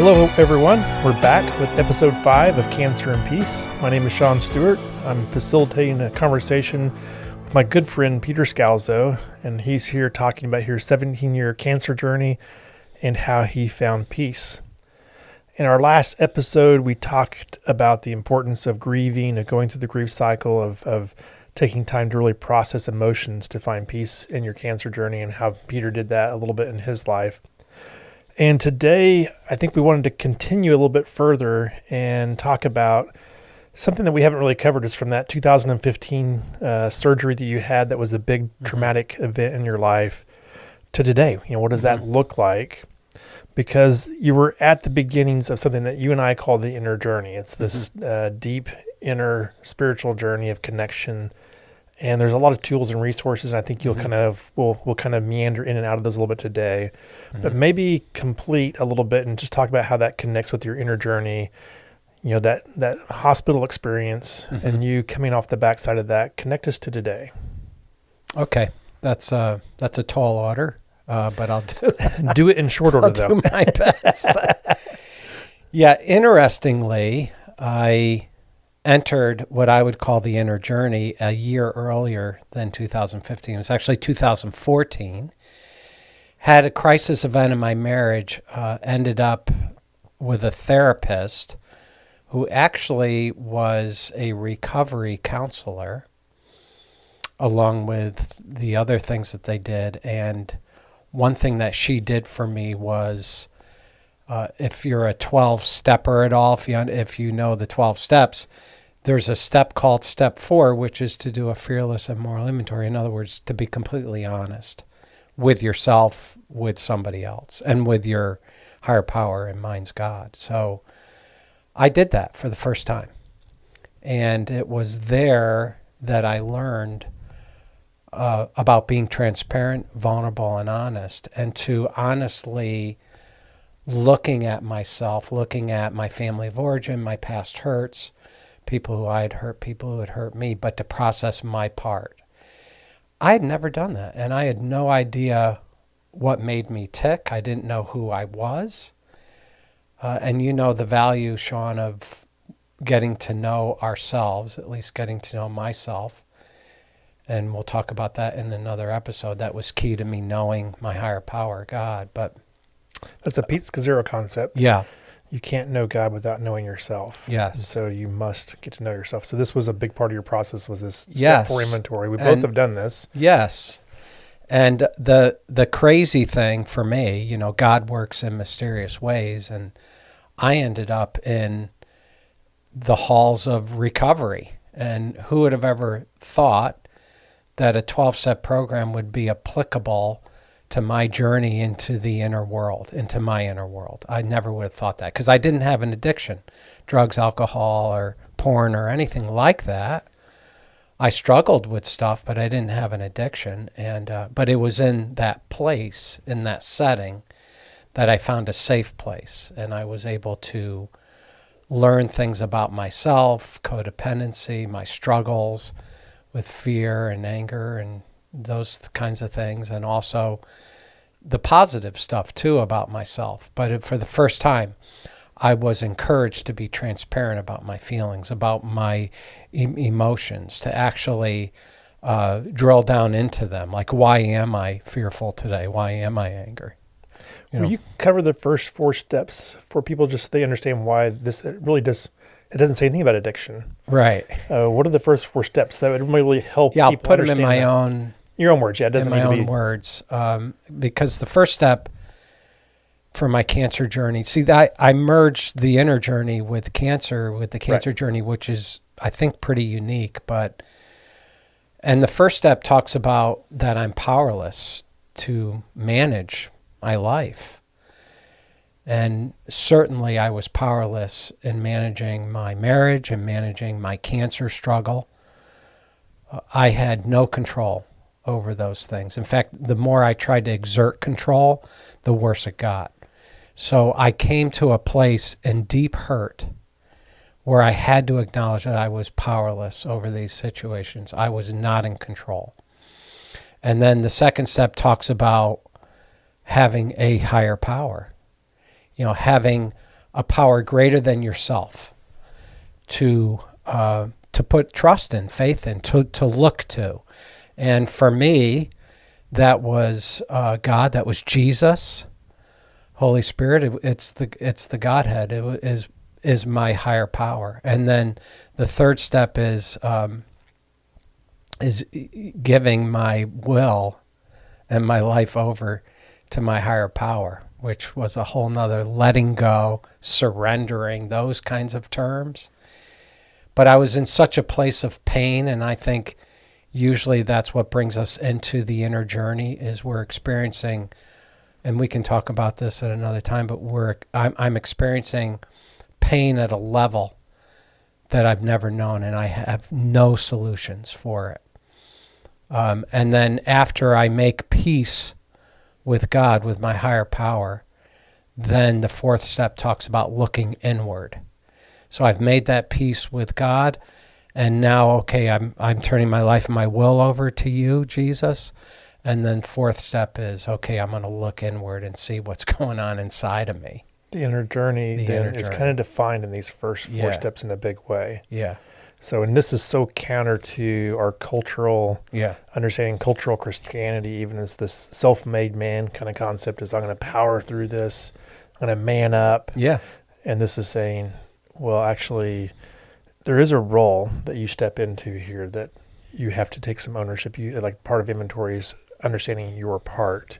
Hello, everyone. We're back with episode 5 of Cancer and Peace. My name is Sean Stewart. I'm facilitating a conversation with my good friend Peter Scalzo, and he's here talking about his 17-year cancer journey and how he found peace. In our last episode, we talked about the importance of grieving, of going through the grief cycle, of taking time to really process emotions to find peace in your cancer journey, and how Peter did that a little bit in his life. And today, I think we wanted to continue a little bit further and talk about something that we haven't really covered, is from that 2015 surgery that you had that was a big traumatic event in your life to today. You know, what does that look like? Because you were at the beginnings of something that you and I call the inner journey. It's this deep inner spiritual journey of connection. And there's a lot of tools and resources, and I think you'll we'll kind of meander in and out of those a little bit today. But maybe complete a little bit and just talk about how that connects with your inner journey. You know, that hospital experience and you coming off the backside of that. Connect us to today. Okay, that's a tall order, but I'll do it in short order. I'll do my best. Yeah, interestingly, I entered what I would call the inner journey a year earlier than 2015. It was actually 2014. Had a crisis event in my marriage, ended up with a therapist who actually was a recovery counselor, along with the other things that they did. And one thing that she did for me was, if you're a 12-stepper at all, if you know the 12 steps, there's a step called step 4, which is to do a fearless and moral inventory. In other words, to be completely honest with yourself, with somebody else, and with your higher power, and mine's God. So I did that for the first time. And it was there that I learned about being transparent, vulnerable, and honest, and to honestly looking at myself, looking at my family of origin, my past hurts, people who I had hurt, people who had hurt me, but to process my part. I had never done that, and I had no idea what made me tick. I didn't know who I was. And you know the value, Sean, of getting to know ourselves, at least getting to know myself. And we'll talk about that in another episode. That was key to me knowing my higher power, God. But that's a Pete Scazzero concept. Yeah. You can't know God without knowing yourself. Yes. And so you must get to know yourself. So this was a big part of your process, was this step 4 inventory. We both have done this. Yes. And the crazy thing for me, you know, God works in mysterious ways. And I ended up in the halls of recovery. And who would have ever thought that a 12-step program would be applicable to my journey into the inner world, into my inner world. I never would have thought that, because I didn't have an addiction, drugs, alcohol, or porn, or anything like that. I struggled with stuff, but I didn't have an addiction. And but it was in that place, in that setting, that I found a safe place, and I was able to learn things about myself, codependency, my struggles with fear and anger and those kinds of things, and also the positive stuff too about myself. But for the first time, I was encouraged to be transparent about my feelings, about my emotions, to actually drill down into them. Like, why am I fearful today? Why am I angry? You cover the first 4 steps for people, just so they understand why this really does. It doesn't say anything about addiction. Right. What are the first 4 steps that would really help people understand? Yeah, I'll put them in your own words. Yeah, it doesn't in need my to be own words. Because the first step for my cancer journey, I merged the inner journey with cancer, with the cancer journey, which is, I think, pretty unique. And the first step talks about that I'm powerless to manage my life. And certainly I was powerless in managing my marriage and managing my cancer struggle. I had no control over those things. In fact, the more I tried to exert control, the worse it got. So I came to a place in deep hurt where I had to acknowledge that I was powerless over these situations. I was not in control. And then the second step talks about having a higher power, having a power greater than yourself to put trust in, faith in, to look to. And for me, that was God, that was Jesus, Holy Spirit. It's the Godhead. It is my higher power. And then the third step is giving my will and my life over to my higher power, which was a whole nother letting go, surrendering, those kinds of terms. But I was in such a place of pain, and I think usually that's what brings us into the inner journey, is we're experiencing, and we can talk about this at another time, but I'm experiencing pain at a level that I've never known, and I have no solutions for it. And then after I make peace with God, with my higher power, then the fourth step talks about looking inward. So I've made that peace with God, and now, okay, I'm turning my life and my will over to you, Jesus. And then fourth step is, okay, I'm going to look inward and see what's going on inside of me. The inner journey is kind of defined in these first four steps in a big way. Yeah. So, and this is so counter to our cultural understanding, cultural Christianity, even as this self-made man kind of concept is, I'm going to power through this, I'm going to man up. Yeah. And this is saying, well, actually, there is a role that you step into here that you have to take some ownership. You, like, part of inventory is understanding your part,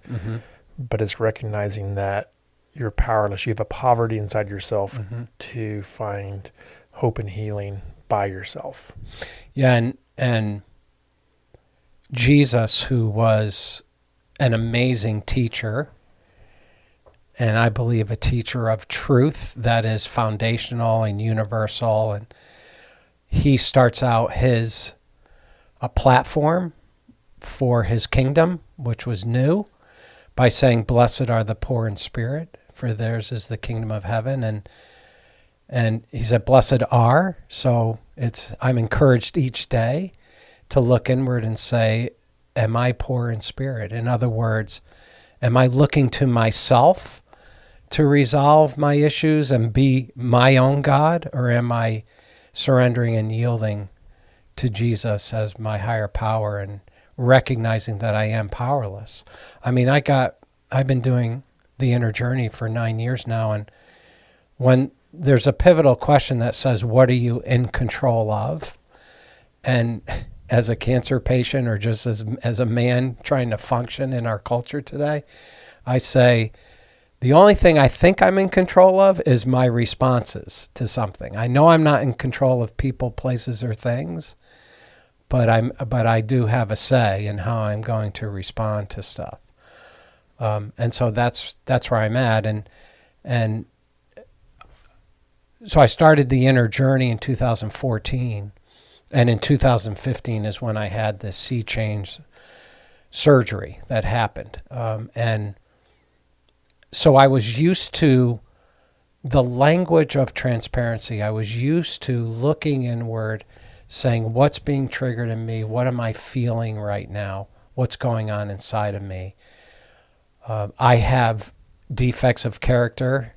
but it's recognizing that you're powerless. You have a poverty inside yourself to find hope and healing by yourself. Yeah, and Jesus, who was an amazing teacher, and I believe a teacher of truth that is foundational and universal, and he starts out a platform for his kingdom, which was new, by saying, "Blessed are the poor in spirit, for theirs is the kingdom of heaven." And he said, "Blessed are." So I'm encouraged each day to look inward and say, am I poor in spirit? In other words, am I looking to myself to resolve my issues and be my own God, or am I surrendering and yielding to Jesus as my higher power and recognizing that I am powerless? I mean, I've been doing the inner journey for 9 years now, and when there's a pivotal question that says, what are you in control of? And as a cancer patient, or just as a man trying to function in our culture today, I say, the only thing I think I'm in control of is my responses to something. I know I'm not in control of people, places, or things, but I do have a say in how I'm going to respond to stuff. And so that's where I'm at. And so I started the inner journey in 2014, and in 2015 is when I had this sea change surgery that happened. And so I was used to the language of transparency. I was used to looking inward, saying, what's being triggered in me? What am I feeling right now? What's going on inside of me? I have defects of character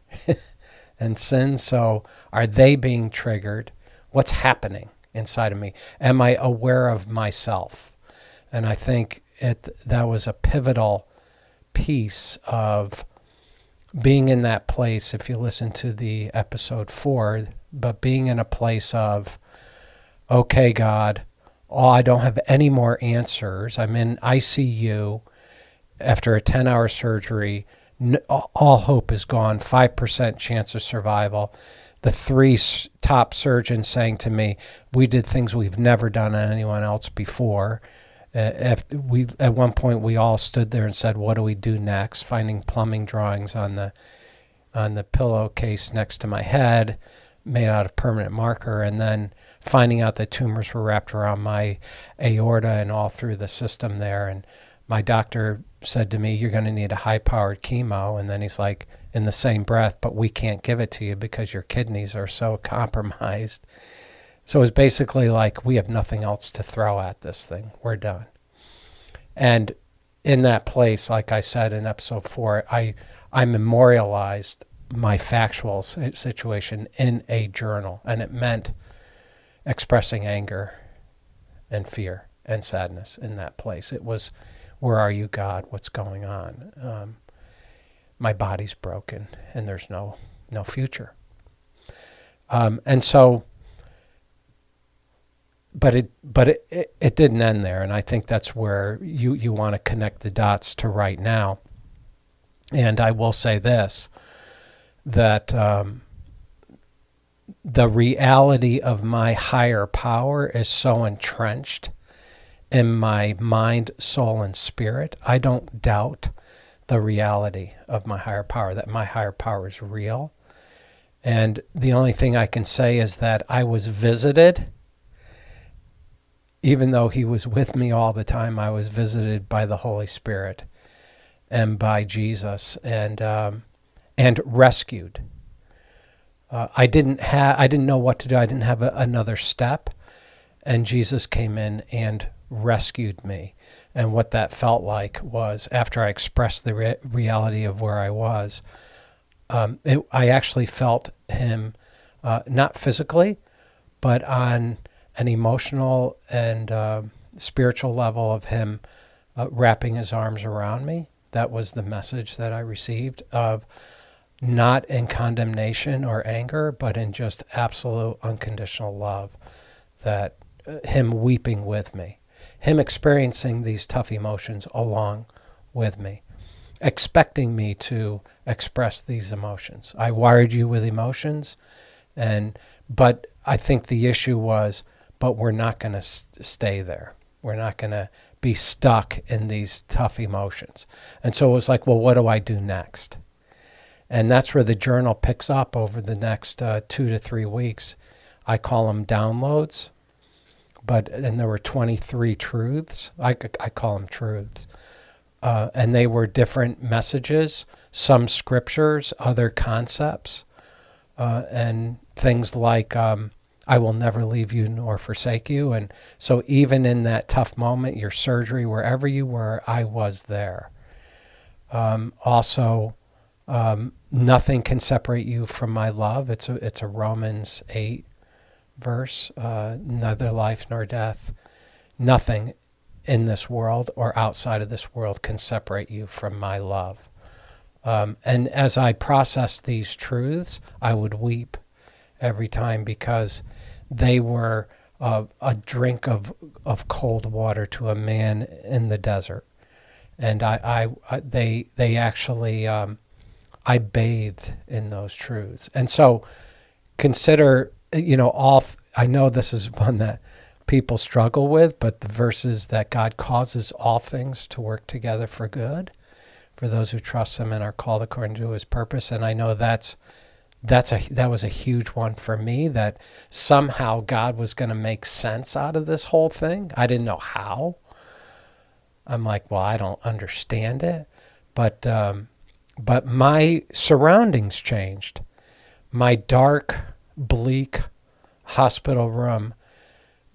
and sin, so are they being triggered? What's happening inside of me? Am I aware of myself? And I think that was a pivotal piece of being in that place, if you listen to the episode 4, but being in a place of, okay, God, I don't have any more answers. I'm in ICU after a 10-hour surgery. All hope is gone, 5% chance of survival. The 3 top surgeons saying to me, we did things we've never done on anyone else before. At one point, we all stood there and said, what do we do next? Finding plumbing drawings on the pillowcase next to my head, made out of permanent marker, and then finding out that tumors were wrapped around my aorta and all through the system there. And my doctor said to me, you're going to need a high-powered chemo. And then he's like, in the same breath, but we can't give it to you because your kidneys are so compromised. So it was basically like, we have nothing else to throw at this thing. We're done. And in that place, like I said in episode 4, I memorialized my factual situation in a journal, and it meant expressing anger and fear and sadness in that place. It was, where are you, God? What's going on? My body's broken, and there's no future. And so, but it didn't end there, and I think that's where you want to connect the dots to right now. And I will say this, that the reality of my higher power is so entrenched in my mind, soul, and spirit. I don't doubt the reality of my higher power, that my higher power is real. And the only thing I can say is that I was visited, even though he was with me all the time, I was visited by the Holy Spirit and by Jesus, and rescued. I didn't know what to do. I didn't have another step, and Jesus came in and rescued me. And what that felt like was, after I expressed the reality of where I was, I actually felt him, not physically, but on an emotional and spiritual level, of him wrapping his arms around me. That was the message that I received, of not in condemnation or anger, but in just absolute unconditional love, that him weeping with me, him experiencing these tough emotions along with me, expecting me to express these emotions. I wired you with emotions, but I think the issue was, but we're not going to stay there. We're not going to be stuck in these tough emotions. And so it was like, well, what do I do next? And that's where the journal picks up over the next 2 to 3 weeks. I call them downloads, and there were 23 truths. I call them truths. And they were different messages, some scriptures, other concepts, and things like, I will never leave you nor forsake you. And so even in that tough moment, your surgery, wherever you were, I was there. Also, nothing can separate you from my love. It's a Romans 8 verse, neither life nor death. Nothing in this world or outside of this world can separate you from my love. And as I processed these truths, I would weep every time, because they were a drink of cold water to a man in the desert. And they actually, I bathed in those truths. And so consider, I know this is one that people struggle with, but the verses that God causes all things to work together for good, for those who trust him and are called according to his purpose. And I know that was a huge one for me, that somehow God was going to make sense out of this whole thing. I didn't know how. I'm like, well, I don't understand it. But my surroundings changed. My dark, bleak hospital room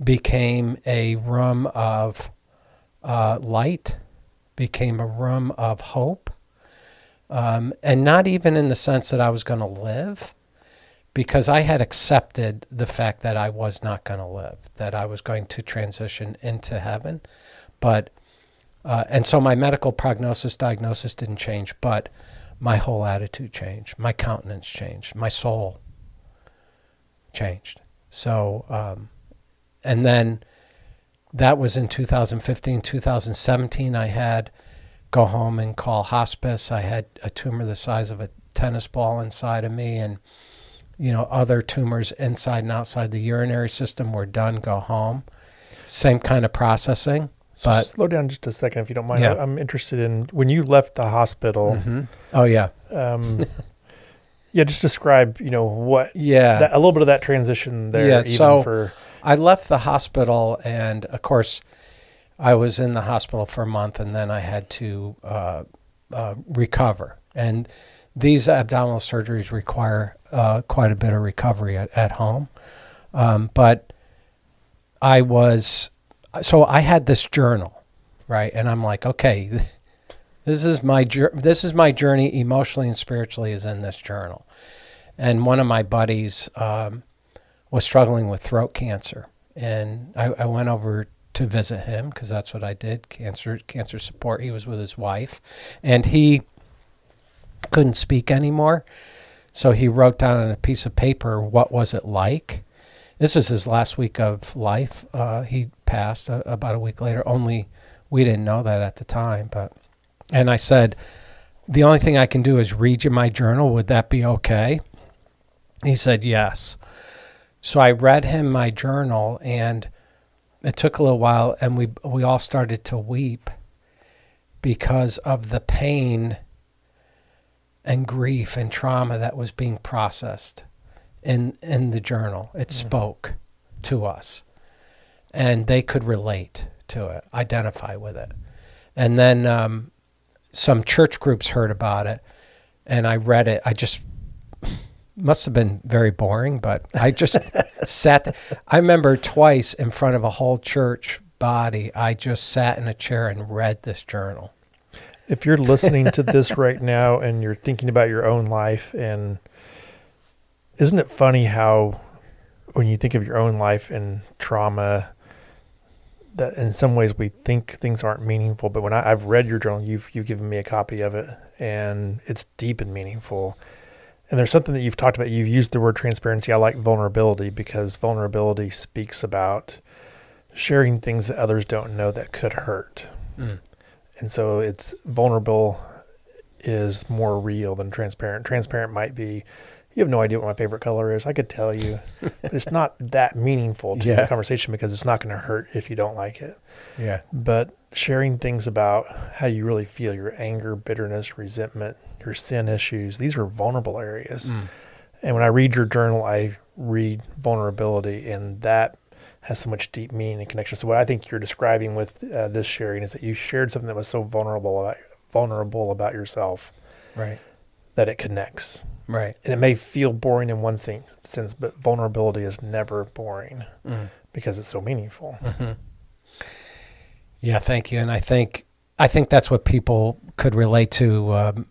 became a room of light, became a room of hope. And not even in the sense that I was going to live, because I had accepted the fact that I was not going to live, that I was going to transition into heaven. But, and so my medical diagnosis didn't change, but my whole attitude changed, my countenance changed, my soul changed. So, and then that was in 2015, 2017, I had go home and call hospice. I had a tumor the size of a tennis ball inside of me, and other tumors inside and outside the urinary system were done. Go home. Same kind of processing. So but slow down just a second, if you don't mind. Yeah. I'm interested in, when you left the hospital. Mm-hmm. Oh yeah. Yeah, just describe, what. Yeah. A little bit of that transition there. Yeah. Even So for. I left the hospital, and of course, I was in the hospital for a month, and then I had to recover. And these abdominal surgeries require quite a bit of recovery at home. But I had this journal, right? And I'm like, okay, This is my journey emotionally and spiritually is in this journal. And one of my buddies was struggling with throat cancer. And I went over to visit him because that's what I did, cancer support. He was with his wife. And he couldn't speak anymore. So he wrote down on a piece of paper, what was it like? This was his last week of life. He passed about a week later. Only we didn't know that at the time. And I said, the only thing I can do is read you my journal. Would that be okay? He said, yes. So I read him my journal, and it took a little while, and we all started to weep because of the pain and grief and trauma that was being processed in the journal. It spoke to us, and they could relate to it, identify with it. And then some church groups heard about it, and I read it. I just must have been very boring, but I just sat. I remember twice in front of a whole church body, I just sat in a chair and read this journal. If you're listening to this right now and you're thinking about your own life, and isn't it funny how when you think of your own life and trauma, that in some ways we think things aren't meaningful, but when I've read your journal, you've given me a copy of it, and it's deep and meaningful. And there's something that you've talked about. You've used the word transparency. I like vulnerability because vulnerability speaks about sharing things that others don't know that could hurt. And so it's vulnerable is more real than transparent. Transparent might be, you have no idea what my favorite color is. I could tell you, but it's not that meaningful to the conversation because it's not going to hurt if you don't like it. Yeah. But sharing things about how you really feel, your anger, bitterness, resentment, your sin issues, these are vulnerable areas. And when I read your journal, I read vulnerability, and that has so much deep meaning and connection. So what I think you're describing with this sharing is that you shared something that was so vulnerable about yourself, Right. that it connects. Right. And it may feel boring in one sense, but vulnerability is never boring because it's so meaningful. Yeah, thank you. And I think that's what people could relate to,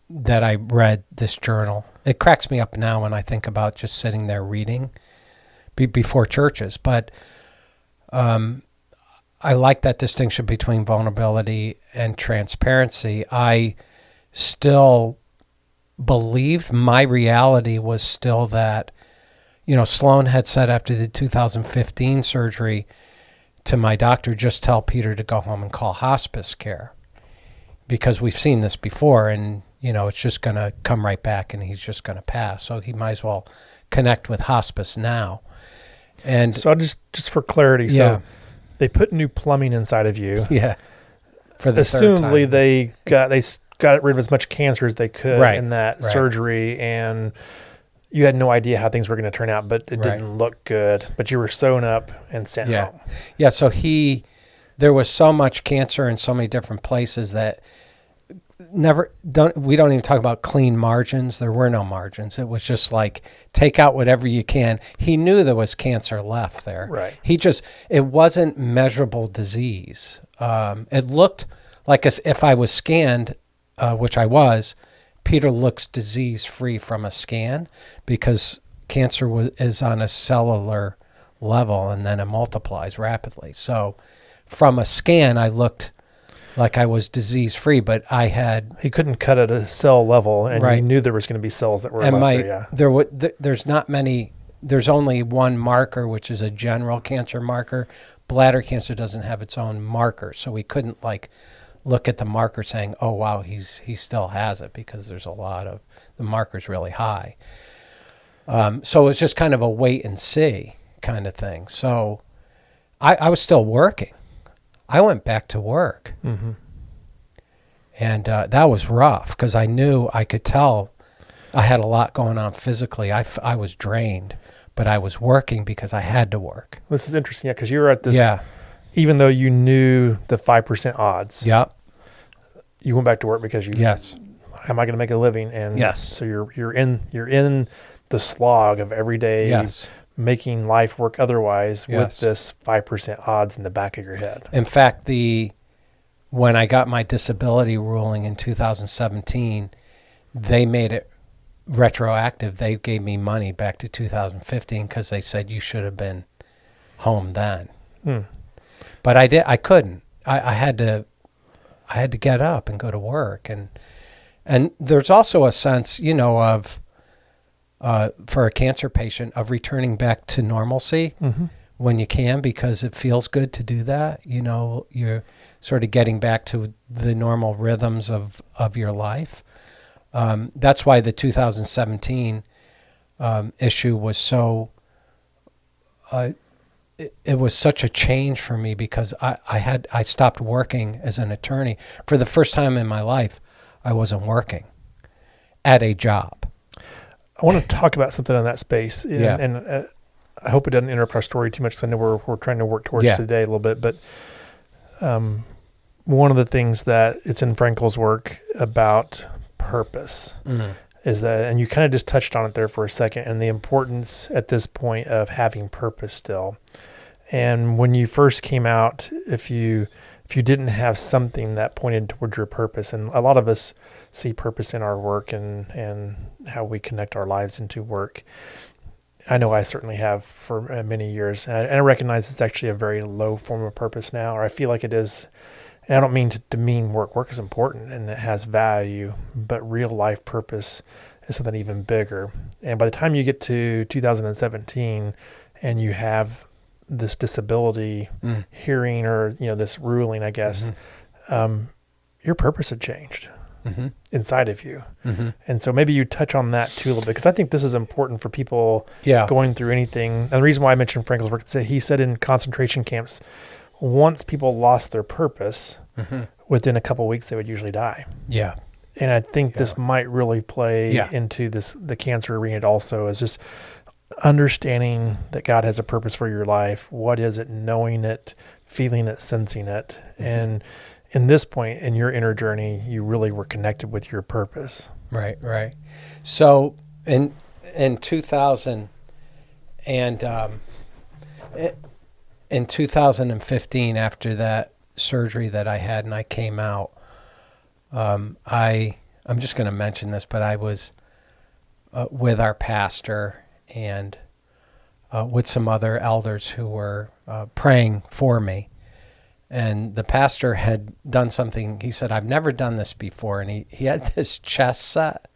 that I read this journal. It cracks me up now when I think about just sitting there reading before churches. But I like that distinction between vulnerability and transparency. I still believed my reality was still that, Sloan had said after the 2015 surgery to my doctor, just tell Peter to go home and call hospice care, because we've seen this before, and it's just going to come right back and he's just going to pass. So he might as well connect with hospice now. And so just for clarity, so they put new plumbing inside of you. Yeah. For the assumedly third time. they got rid of as much cancer as they could in that surgery, and you had no idea how things were going to turn out, but it didn't look good. But you were sewn up and sent home. Yeah. So there was so much cancer in so many different places that we don't even talk about clean margins. There were no margins. It was just like, take out whatever you can. He knew there was cancer left there. Right. It wasn't measurable disease. It looked like if I was scanned, which I was, Peter looks disease-free from a scan because cancer is on a cellular level and then it multiplies rapidly. So from a scan, I looked like I was disease-free, but he couldn't cut at a cell level, and he knew there was going to be cells that were left there. There's not many. There's only one marker, which is a general cancer marker. Bladder cancer doesn't have its own marker, so we couldn't look at the marker saying, "Oh wow, he still has it," because there's a lot of the marker's really high. So it was just kind of a wait and see kind of thing. So I was still working. I went back to work, and that was rough because I knew I could tell I had a lot going on physically. I was drained, but I was working because I had to work. This is interesting, because you were at this, even though you knew the 5% odds. Yep. You went back to work because you. Yes. How am I going to make a living? And so you're in the slog of every day. Yes. Making life work otherwise with this 5% odds in the back of your head. In fact, when I got my disability ruling in 2017, they made it retroactive. They gave me money back to 2015 because they said you should have been home then. But I couldn't. I had to get up and go to work, and there's also a sense, of for a cancer patient of returning back to normalcy when you can, because it feels good to do that. You're sort of getting back to the normal rhythms of your life. That's why the 2017 issue was so. It was such a change for me because I stopped working as an attorney. For the first time in my life, I wasn't working at a job. I want to talk about something in that space, and I hope it doesn't interrupt our story too much, because I know we're trying to work towards today a little bit. But one of the things that it's in Frankel's work about purpose is that, and you kind of just touched on it there for a second, and the importance at this point of having purpose still. And when you first came out, if you didn't have something that pointed towards your purpose, and a lot of us see purpose in our work and how we connect our lives into work. I know I certainly have for many years, and I recognize it's actually a very low form of purpose now, or I feel like it is. And I don't mean to demean work. Work is important and it has value, but real life purpose is something even bigger. And by the time you get to 2017 and you have this disability hearing, or this ruling, I guess, your purpose had changed inside of you. And so maybe you touch on that too a little bit, because I think this is important for people going through anything. And the reason why I mentioned Frankel's work is that he said in concentration camps, once people lost their purpose, within a couple of weeks, they would usually die. Yeah. And I think this might really play into the cancer arena also, is just understanding that God has a purpose for your life. What is it? Knowing it, feeling it, sensing it. And in this point in your inner journey, you really were connected with your purpose. Right. So in 2000 and in 2015, after that surgery that I had and I came out, I'm just going to mention this, but I was with our pastor and with some other elders who were praying for me. And the pastor had done something. He said, I've never done this before. And he had this chess set.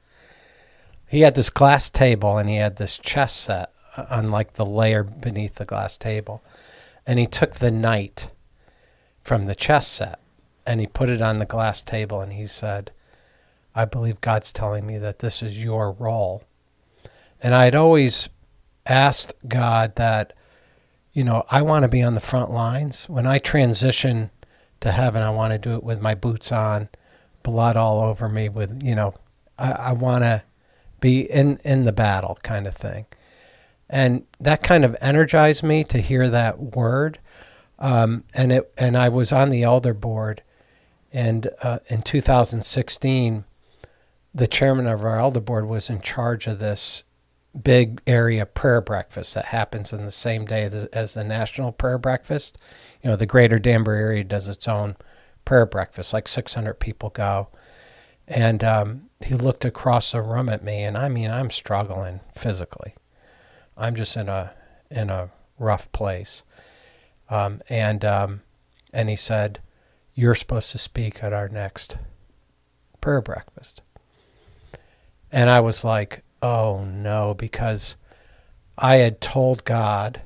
He had this glass table and he had this chess set on like the layer beneath the glass table. And he took the knight from the chess set and he put it on the glass table and he said, I believe God's telling me that this is your role. And I had always asked God that, I want to be on the front lines. When I transition to heaven, I want to do it with my boots on, blood all over me, with, I want to be in the battle kind of thing. And that kind of energized me to hear that word. And I was on the elder board, and in 2016, the chairman of our elder board was in charge of this big area prayer breakfast that happens in the same day as the national prayer breakfast. The greater Danbury area does its own prayer breakfast, like 600 people go. And he looked across the room at me, and I'm struggling physically. I'm just in a rough place. And he said, you're supposed to speak at our next prayer breakfast. And I was like, oh no, because I had told God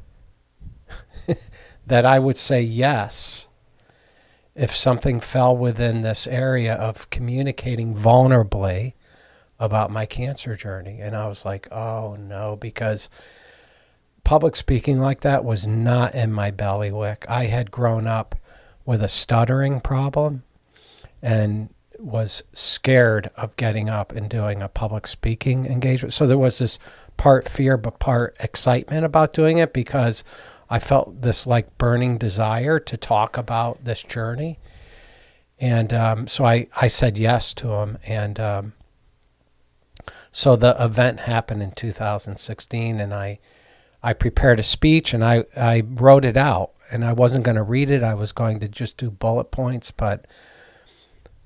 that I would say yes if something fell within this area of communicating vulnerably about my cancer journey. And I was like, oh no, because public speaking like that was not in my bailiwick. I had grown up with a stuttering problem and was scared of getting up and doing a public speaking engagement. So there was this part fear but part excitement about doing it, because I felt this like burning desire to talk about this journey. And so I said yes to him. And so the event happened in 2016, and I prepared a speech, and I wrote it out. And I wasn't going to read it. I was going to just do bullet points, but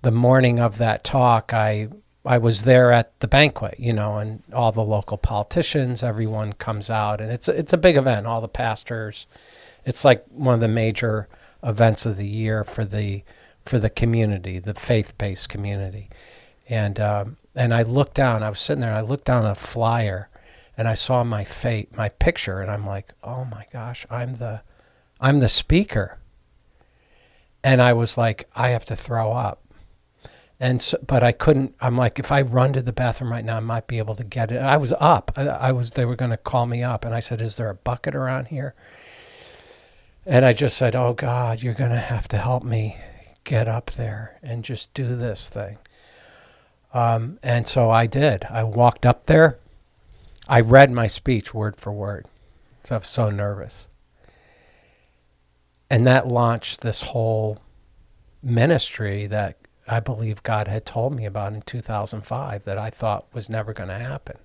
the morning of that talk, I was there at the banquet, and all the local politicians, everyone comes out, and it's a big event. All the pastors, it's like one of the major events of the year for the community, the faith-based community. And I looked down. I was sitting there, and I looked down a flyer, and I saw my picture, and I'm like, oh my gosh, I'm the speaker. And I was like, I have to throw up. And so, but I couldn't. I'm like, if I run to the bathroom right now, I might be able to get it. I was up. They were going to call me up, and I said, "Is there a bucket around here?" And I just said, "Oh God, you're going to have to help me get up there and just do this thing." And so I did. I walked up there. I read my speech word for word, because I was so nervous. And that launched this whole ministry that I believe God had told me about in 2005 that I thought was never going to happen.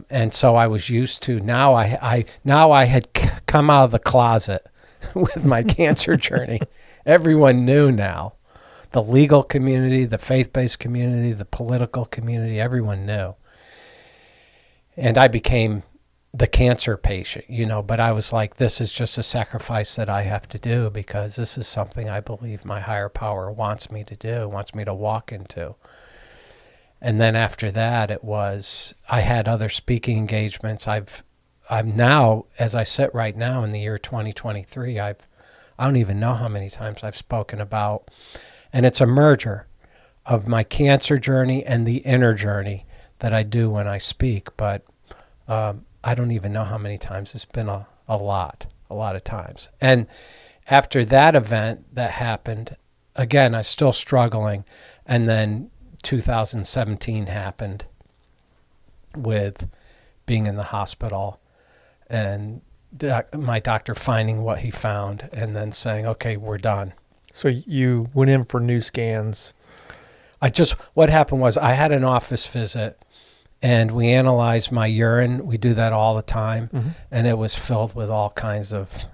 And so I was used to, now I had come out of the closet with my cancer journey. Everyone knew now. The legal community, the faith-based community, the political community, everyone knew. And I became the cancer patient, but I was like, this is just a sacrifice that I have to do, because this is something I believe my higher power wants me to do, wants me to walk into. And then after that, I had other speaking engagements. I'm now, as I sit right now in the year 2023, I don't even know how many times I've spoken about, and it's a merger of my cancer journey and the inner journey that I do when I speak, but I don't even know how many times. It's been a lot of times. And after that event that happened, again, I was still struggling. And then 2017 happened with being in the hospital and my doctor finding what he found and then saying, okay, we're done. So you went in for new scans. What happened was I had an office visit, and we analyzed my urine. We do that all the time. Mm-hmm. And it was filled with all kinds of,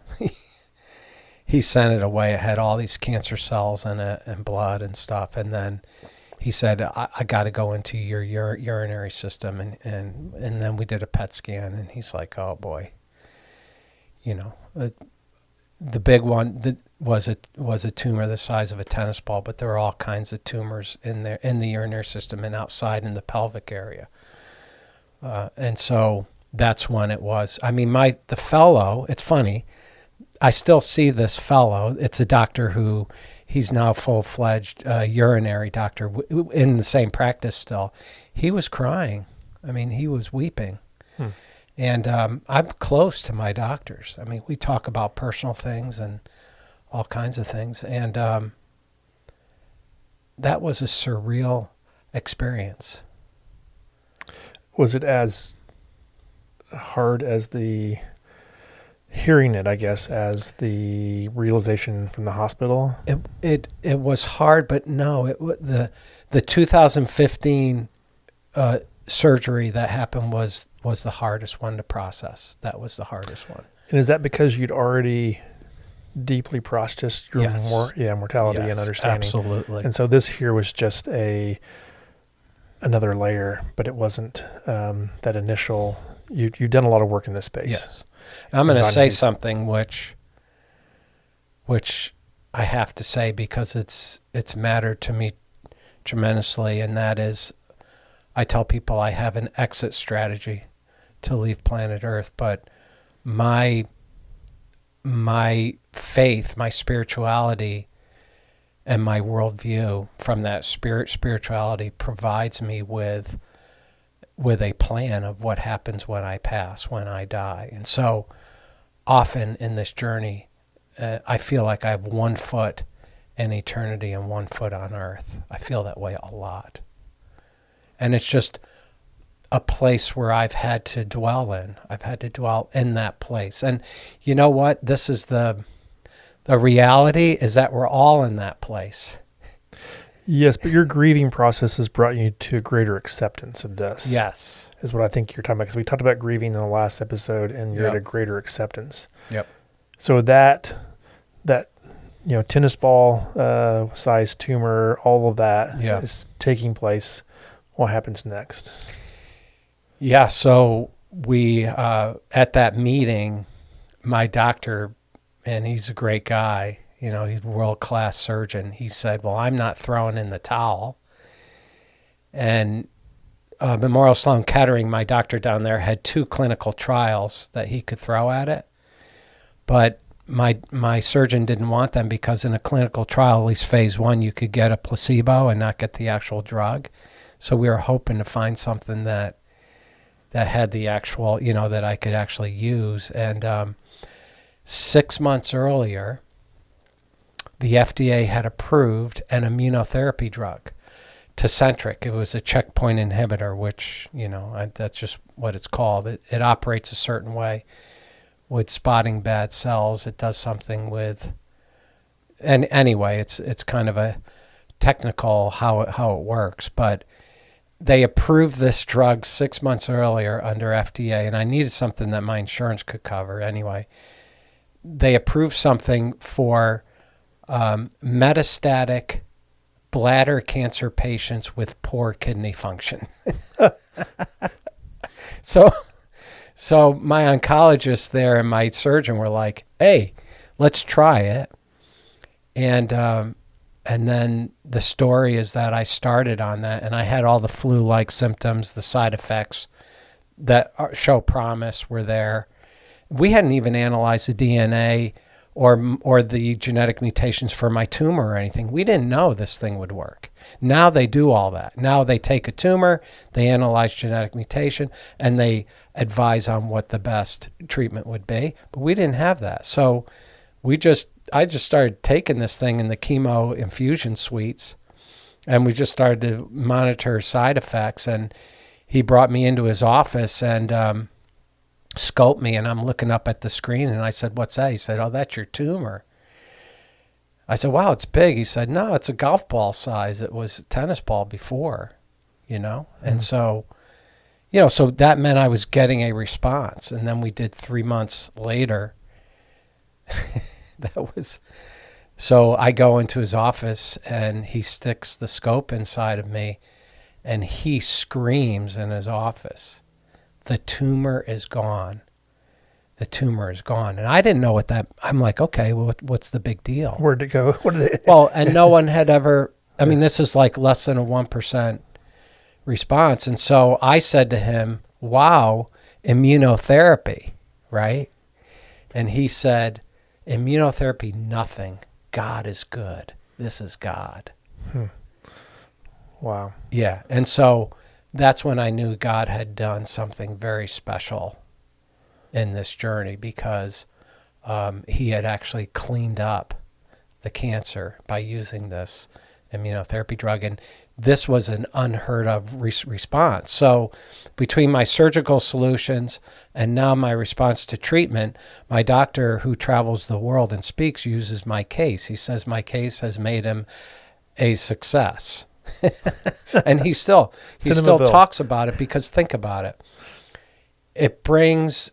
he sent it away. It had all these cancer cells in it and blood and stuff. And then he said, I got to go into your urinary system. And then we did a PET scan, and he's like, oh boy, the big one was a tumor the size of a tennis ball, but there were all kinds of tumors in there, in the urinary system and outside in the pelvic area. And so that's when it was. I mean, the fellow, it's funny, I still see this fellow. It's a doctor he's now full-fledged urinary doctor in the same practice still. He was crying. I mean, he was weeping. And I'm close to my doctors. I mean, we talk about personal things and all kinds of things. And that was a surreal experience. Was it as hard as hearing it, I guess, as the realization from the hospital? It was hard, but no. The 2015 surgery that happened was the hardest one to process. That was the hardest one. And is that because you'd already deeply processed your mortality and understanding? Absolutely. And so this here was just another layer, but it wasn't that initial. You've done a lot of work in this space. Yes. I'm going to say something which I have to say because it's mattered to me tremendously, and that is, I tell people I have an exit strategy to leave planet Earth, but my faith, my spirituality, and my worldview from that spirituality provides me with a plan of what happens when I pass, when I die. And so often in this journey, I feel like I have 1 foot in eternity and 1 foot on earth. I feel that way a lot. And it's just a place where I've had to dwell in. I've had to dwell in that place. And you know what? This is the reality is that we're all in that place. Yes, but your grieving process has brought you to a greater acceptance of this. Yes. Is what I think you're talking about. Because we talked about grieving in the last episode, and you're at a greater acceptance. Yep. So that tennis ball size tumor, all of that is taking place. What happens next? Yeah. So we, at that meeting, my doctor, and he's a great guy, he's a world-class surgeon. He said, well, I'm not throwing in the towel. And Memorial Sloan Kettering, my doctor down there, had 2 clinical trials that he could throw at it. But my surgeon didn't want them because in a clinical trial, at least phase 1, you could get a placebo and not get the actual drug. So we were hoping to find something that had the actual, that I could actually use. And 6 months earlier, the FDA had approved an immunotherapy drug, Tecentriq. It was a checkpoint inhibitor, which, that's just what it's called. It operates a certain way with spotting bad cells. It does something with, and anyway, it's kind of a technical how it works, but they approved this drug 6 months earlier under FDA, and I needed something that my insurance could cover anyway. They approved something for metastatic bladder cancer patients with poor kidney function. So my oncologist there and my surgeon were like, hey, let's try it. And then the story is that I started on that, and I had all the flu-like symptoms, the side effects that show promise were there. We hadn't even analyzed the DNA or the genetic mutations for my tumor or anything. We didn't know this thing would work. Now they do all that. Now they take a tumor, they analyze genetic mutation, and they advise on what the best treatment would be. But we didn't have that. So I just started taking this thing in the chemo infusion suites, and we just started to monitor side effects. And he brought me into his office and scoped me, and I'm looking up at the screen, and I said, what's that? He said, oh, that's your tumor. I said, wow, it's big. He said, no, it's a golf ball size. It was a tennis ball before, And so, so that meant I was getting a response. And then we did 3 months later. So I go into his office, and he sticks the scope inside of me, and he screams in his office, the tumor is gone. The tumor is gone. And I didn't know I'm like, okay, well, what's the big deal? Where'd it go? Well, and no one had ever, this is like less than a 1% response. And so I said to him, wow, immunotherapy, right? And he said, immunotherapy, nothing. God is good. This is God. Wow. Yeah. And so that's when I knew God had done something very special in this journey, because he had actually cleaned up the cancer by using this immunotherapy drug. And this was an unheard of response. So between my surgical solutions and now my response to treatment, my doctor, who travels the world and speaks, uses my case. He says my case has made him a success. And he still talks about it, because think about it. It brings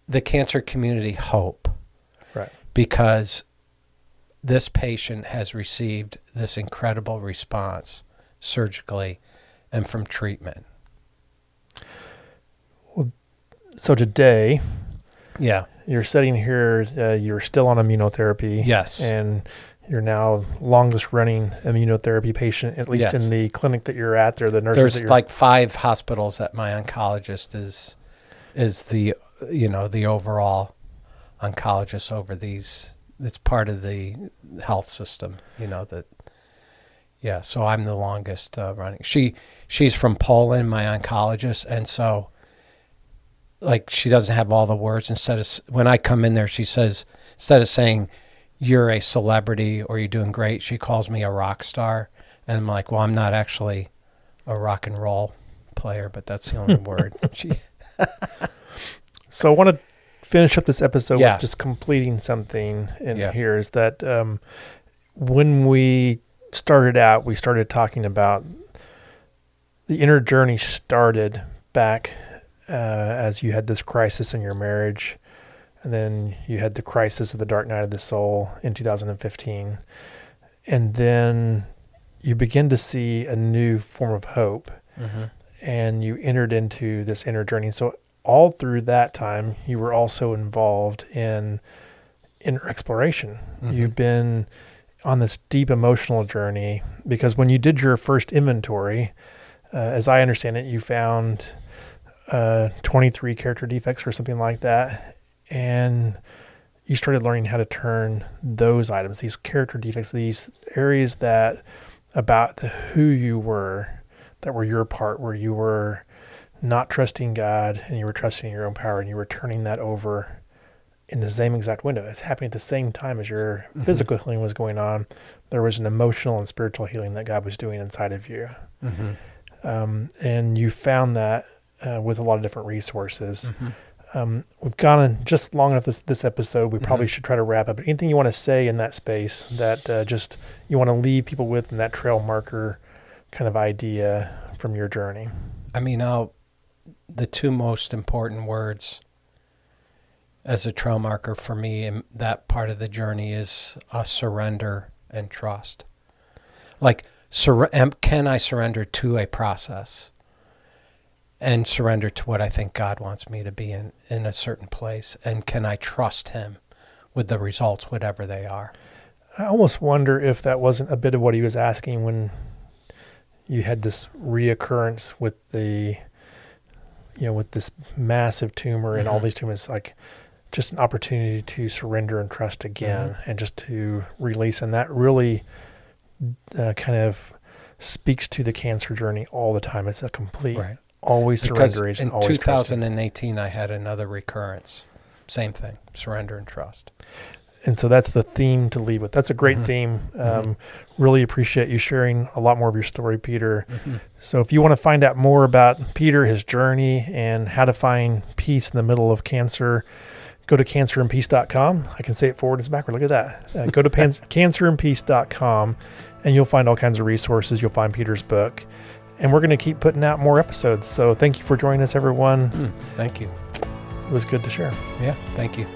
the cancer community hope. Right. Because this patient has received this incredible response surgically and from treatment. Well, so today, yeah, you're sitting here, you're still on immunotherapy. Yes. And you're now longest running immunotherapy patient, at least in the clinic that you're at. There, the nurses. There's like 5 hospitals that my oncologist is the the overall oncologist over these. It's part of the health system, that. Yeah, so I'm the longest running. She's from Poland, my oncologist, and so like she doesn't have all the words. When I come in there, she says, instead of saying you're a celebrity or you're doing great, she calls me a rock star. And I'm like, well, I'm not actually a rock and roll player, but that's the only word. So I want to finish up this episode with just completing something in here, is that when we started out, we started talking about the inner journey started back as you had this crisis in your marriage, And then you had the crisis of the dark night of the soul in 2015. And then you begin to see a new form of hope. Mm-hmm. And you entered into this inner journey. So all through that time, you were also involved in inner exploration. Mm-hmm. You've been on this deep emotional journey because when you did your first inventory, as I understand it, you found 23 character defects or something like that. And you started learning how to turn those items, these character defects, these areas that about who you were, that were your part, where you were not trusting God and you were trusting your own power, and you were turning that over in the same exact window. It's happening at the same time as your physical healing was going on. There was an emotional and spiritual healing that God was doing inside of you. Mm-hmm. And you found that with a lot of different resources. We've gone on just long enough this episode. We probably should try to wrap up. But anything you want to say in that space that just you want to leave people with in that trail marker kind of idea from your journey? I mean, the two most important words as a trail marker for me in that part of the journey is surrender and trust. Like, can I surrender to a process and surrender to what I think God wants me to be in a certain place? And can I trust him with the results, whatever they are? I almost wonder if that wasn't a bit of what he was asking when you had this reoccurrence with with this massive tumor and all these tumors, like just an opportunity to surrender and trust again and just to release. And that really kind of speaks to the cancer journey all the time. It's a complete, always surrender. In always 2018, I had another recurrence. Same thing, surrender and trust. And so that's the theme to leave with. That's a great theme. Really appreciate you sharing a lot more of your story, Peter. So if you want to find out more about Peter, his journey, and how to find peace in the middle of cancer, go to cancerandpeace.com. I can say it forward and backward. Look at that. Go to cancerandpeace.com, and you'll find all kinds of resources. You'll find Peter's book. And we're going to keep putting out more episodes. So thank you for joining us, everyone. Thank you. It was good to share. Yeah, thank you.